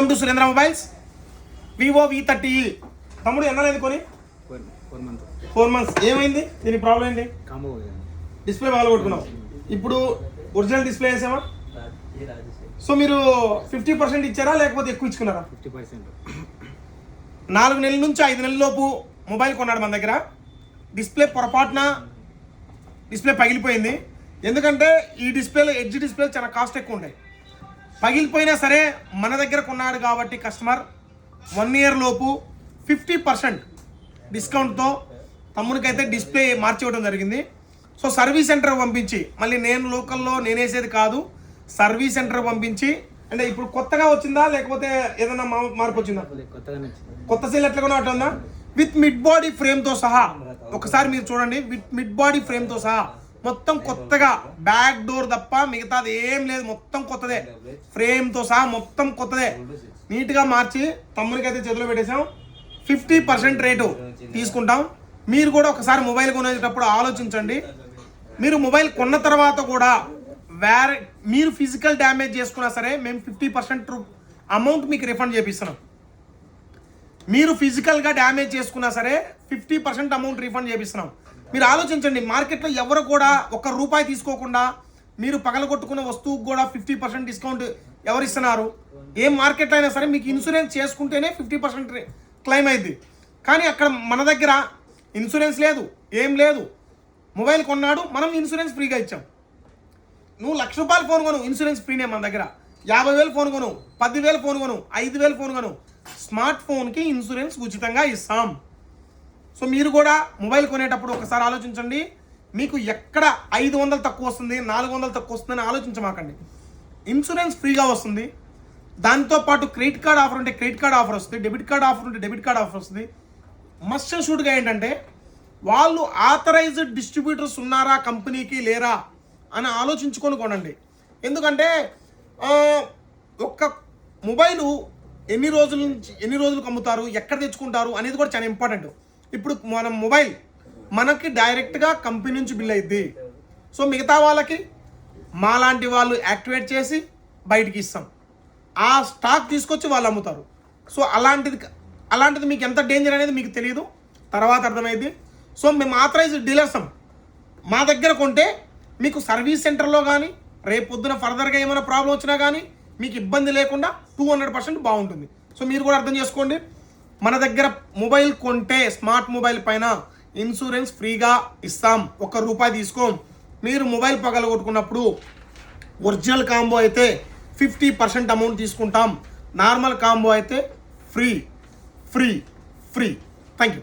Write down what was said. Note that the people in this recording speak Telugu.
Welcome to Surendra mobiles. Vivo V30 తమ్ముడు ఎన్నైంది కొని? 4 months. ఏమైంది దీని ప్రాబ్లం ఏంటి? డిస్ప్లే బాగా కొట్టుకున్నావు. ఇప్పుడు ఒరిజినల్ డిస్ప్లే వేసామా? సో మీరు 50% ఇచ్చారా లేకపోతే ఎక్కువ ఇచ్చుకున్నారా? 50%. 4 నెలల నుంచి 5 నెలల లోపు మొబైల్ కొన్నాడు మన దగ్గర. డిస్ప్లే పొరపాటున డిస్ప్లే పగిలిపోయింది. ఎందుకంటే ఈ డిస్ప్లేలో ఎడ్జ్ డిస్ప్లే చాలా కాస్ట్ ఎక్కువ ఉంటాయి. పగిలిపోయినా సరే మన దగ్గర కొన్నాడు కాబట్టి కస్టమర్ 1 year లోపు 50% డిస్కౌంట్తో తమ్మునికైతే డిస్ప్లే మార్చివ్వడం జరిగింది. సో సర్వీస్ సెంటర్ పంపించి, మళ్ళీ నేను లోకల్లో నేనేసేది కాదు, సర్వీస్ సెంటర్ పంపించి, అంటే ఇప్పుడు కొత్తగా వచ్చిందా లేకపోతే ఏదైనా మార్పు వచ్చిందా? కొత్త సెల్ ఎట్లా కొన్నా అట్లా ఉందా? విత్ మిడ్ బాడీ ఫ్రేమ్తో సహా ఒకసారి మీరు చూడండి. విత్ మిడ్ బాడీ ఫ్రేమ్తో సహా మొత్తం కొత్తగా, బ్యాక్ డోర్ తప్ప మిగతాది ఏం లేదు, మొత్తం కొత్తదే. ఫ్రేమ్తో సహా మొత్తం కొత్తదే, నీట్గా మార్చి తమ్మునికైతే చేతిలో పెట్టేసాం. 50% రేటు తీసుకుంటాం. మీరు కూడా ఒకసారి మొబైల్ కొనేటప్పుడు ఆలోచించండి. మీరు మొబైల్ కొన్న తర్వాత కూడా మీరు ఫిజికల్ డ్యామేజ్ చేసుకున్నా సరే మేము 50% అమౌంట్ మీకు రిఫండ్ చేపిస్తున్నాం. మీరు ఫిజికల్గా డ్యామేజ్ చేసుకున్నా సరే 50% అమౌంట్ రిఫండ్ చేపిస్తున్నాం. మీరు ఆలోచించండి, మార్కెట్లో ఎవరు కూడా ₹1 తీసుకోకుండా మీరు పగలగొట్టుకున్న వస్తువుకు కూడా 50% డిస్కౌంట్ ఎవరు ఇస్తున్నారు? ఏ మార్కెట్లో అయినా సరే మీకు ఇన్సూరెన్స్ చేసుకుంటేనే 50% క్లెయిమ్ అయింది. కానీ అక్కడ మన దగ్గర ఇన్సూరెన్స్ లేదు, ఏం లేదు. మొబైల్ కొన్నాడు, మనం ఇన్సూరెన్స్ ఫ్రీగా ఇచ్చాం. నువ్వు ₹1,00,000 ఫోన్ కొను, ఇన్సూరెన్స్ ఫ్రీనే మన దగ్గర. 50,000 ఫోన్ కొను, 10,000 ఫోన్ కొను, 5,000 ఫోన్ కొను, స్మార్ట్ ఫోన్కి ఇన్సూరెన్స్ ఉచితంగా ఇస్తాం. సో మీరు కూడా మొబైల్ కొనేటప్పుడు ఒకసారి ఆలోచించండి. మీకు ఎక్కడ 500 తక్కువ వస్తుంది, 400 తక్కువ వస్తుందని ఆలోచించమాకండి. ఇన్సూరెన్స్ ఫ్రీగా వస్తుంది. దాంతోపాటు క్రెడిట్ కార్డ్ ఆఫర్ ఉంటే క్రెడిట్ కార్డ్ ఆఫర్ వస్తుంది, డెబిట్ కార్డ్ ఆఫర్ ఉంటే డెబిట్ కార్డ్ ఆఫర్ వస్తుంది. మస్ట్ అండ్ షూట్గా ఏంటంటే వాళ్ళు ఆథరైజ్డ్ డిస్ట్రిబ్యూటర్స్ ఉన్నారా కంపెనీకి లేరా అని ఆలోచించుకొని కొనండి. ఎందుకంటే ఒక్క మొబైలు ఎన్ని రోజులకు అమ్ముతారు, ఎక్కడ తెచ్చుకుంటారు అనేది కూడా చాలా ఇంపార్టెంట్. ఇప్పుడు మనం మొబైల్ మనకి డైరెక్ట్గా కంపెనీ నుంచి బిల్ అయ్యిద్ది. సో మిగతా వాళ్ళకి మాలాంటి వాళ్ళు యాక్టివేట్ చేసి బయటికి ఇస్తాం. ఆ స్టాక్ తీసుకొచ్చి వాళ్ళు అమ్ముతారు. సో అలాంటిది మీకు ఎంత డేంజర్ అనేది మీకు తెలియదు, తర్వాత అర్థమైంది. సో మేము ఆథరైజ్డ్ డీలర్సం. మా దగ్గర కొంటే మీకు సర్వీస్ సెంటర్లో కానీ రేపు పొద్దున ఫర్దర్గా ఏమైనా ప్రాబ్లం వచ్చినా కానీ మీకు ఇబ్బంది లేకుండా 200% బాగుంటుంది. సో మీరు కూడా అర్థం చేసుకోండి. మన దగ్గర మొబైల్ కొంటే స్మార్ట్ మొబైల్ పైన ఇన్సూరెన్స్ ఫ్రీగా ఇస్తాం. ₹1 తీసుకోం. మీరు మొబైల్ పగలగొట్టుకున్నప్పుడు ఒరిజినల్ కాంబో అయితే 50% అమౌంట్ తీసుకుంటాం. నార్మల్ కాంబో అయితే ఫ్రీ. Thank you.